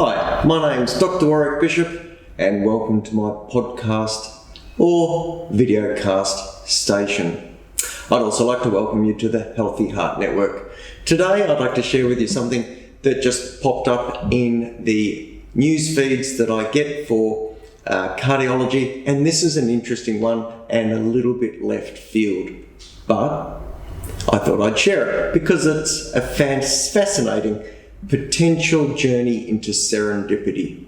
Hi, my name's Dr. Warrick Bishop and welcome to my podcast or videocast station. I'd also like to welcome you to the Healthy Heart Network. Today I'd like to share with you something that just popped up in the news feeds that I get for cardiology, and this is an interesting one and a little bit left field, but I thought I'd share it because it's a fascinating potential journey into serendipity.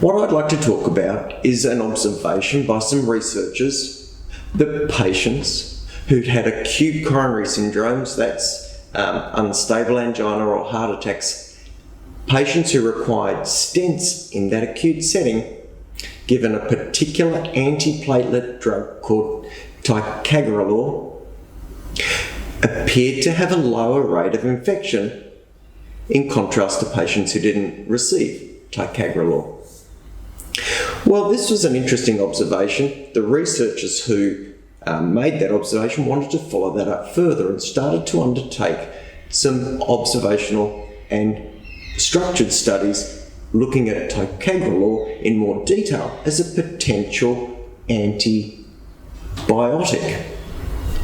What I'd like to talk about is an observation by some researchers that patients who'd had acute coronary syndromes, that's unstable angina or heart attacks, patients who required stents in that acute setting, given a particular antiplatelet drug called ticagrelor, appeared to have a lower rate of infection in contrast to patients who didn't receive ticagrelor. Well, this was an interesting observation. The researchers who made that observation wanted to follow that up further and started to undertake some observational and structured studies looking at ticagrelor in more detail as a potential antibiotic.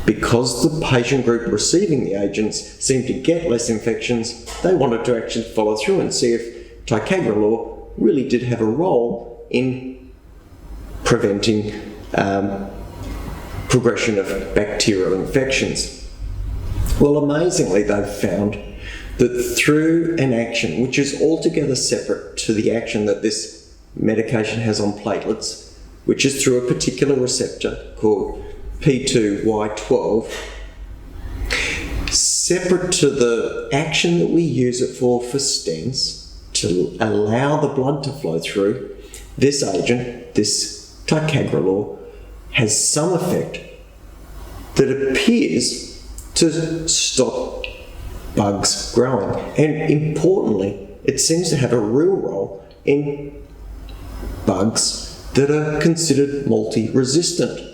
Because the patient group receiving the agents seemed to get less infections, they wanted to actually follow through and see if ticagrelor really did have a role in preventing progression of bacterial infections. Well, amazingly, they've found that through an action which is altogether separate to the action that this medication has on platelets, which is through a particular receptor called P2Y12, separate to the action that we use it for stents to allow the blood to flow through, this agent, this ticagrelor, has some effect that appears to stop bugs growing. And importantly, it seems to have a real role in bugs that are considered multi-resistant.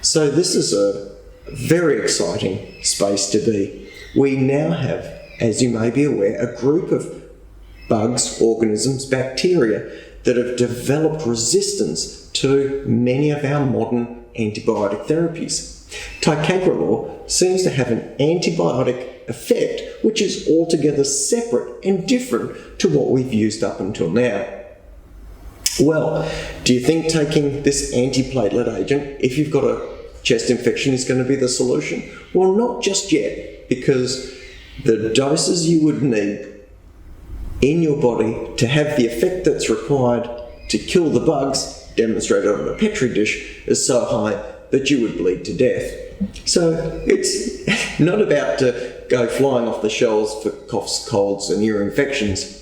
So this is a very exciting space to be. We now have, as you may be aware, a group of bugs, organisms, bacteria that have developed resistance to many of our modern antibiotic therapies. Ticagrelor seems to have an antibiotic effect which is altogether separate and different to what we've used up until now. Well, do you think taking this antiplatelet agent, if you've got a chest infection, is going to be the solution? Well, not just yet, because the doses you would need in your body to have the effect that's required to kill the bugs, demonstrated on a petri dish, is so high that you would bleed to death. So it's not about to go flying off the shelves for coughs, colds and ear infections.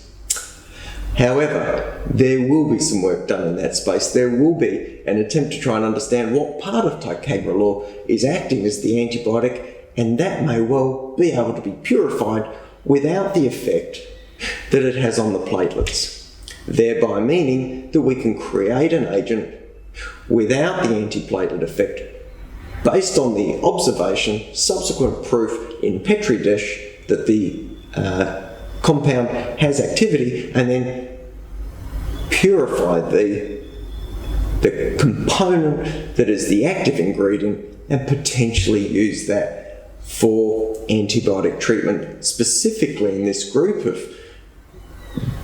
However, there will be some work done in that space. There will be an attempt to try and understand what part of ticagrelor is acting as the antibiotic, and that may well be able to be purified without the effect that it has on the platelets, thereby meaning that we can create an agent without the antiplatelet effect based on the observation, subsequent proof in petri dish that the compound has activity, and then purify the component that is the active ingredient and potentially use that for antibiotic treatment, specifically in this group of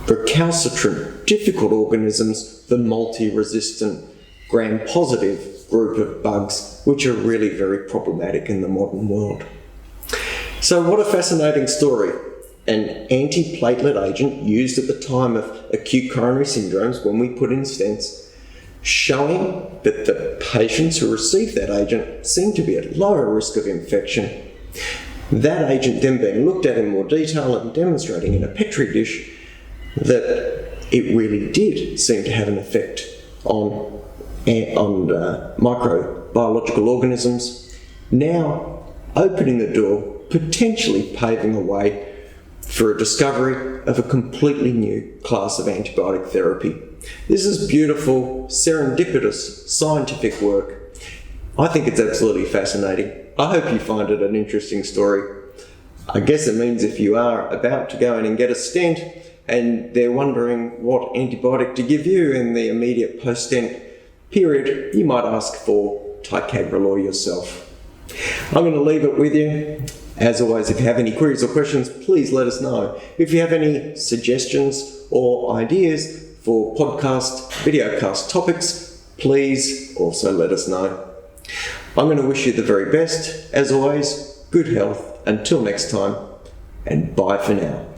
recalcitrant, difficult organisms, the multi-resistant, gram-positive group of bugs, which are really very problematic in the modern world. So what a fascinating story. An antiplatelet agent used at the time of acute coronary syndromes when we put in stents, showing that the patients who received that agent seemed to be at lower risk of infection. That agent then being looked at in more detail and demonstrating in a petri dish that it really did seem to have an effect on microbiological organisms, now opening the door, potentially paving a way for a discovery of a completely new class of antibiotic therapy. This is beautiful, serendipitous scientific work. I think it's absolutely fascinating. I hope you find it an interesting story. I guess it means if you are about to go in and get a stent and they're wondering what antibiotic to give you in the immediate post-stent period, you might ask for ticagrelor yourself. I'm going to leave it with you. As always, if you have any queries or questions, please let us know. If you have any suggestions or ideas for podcast, videocast topics, please also let us know. I'm going to wish you the very best. As always, good health until next time, and bye for now.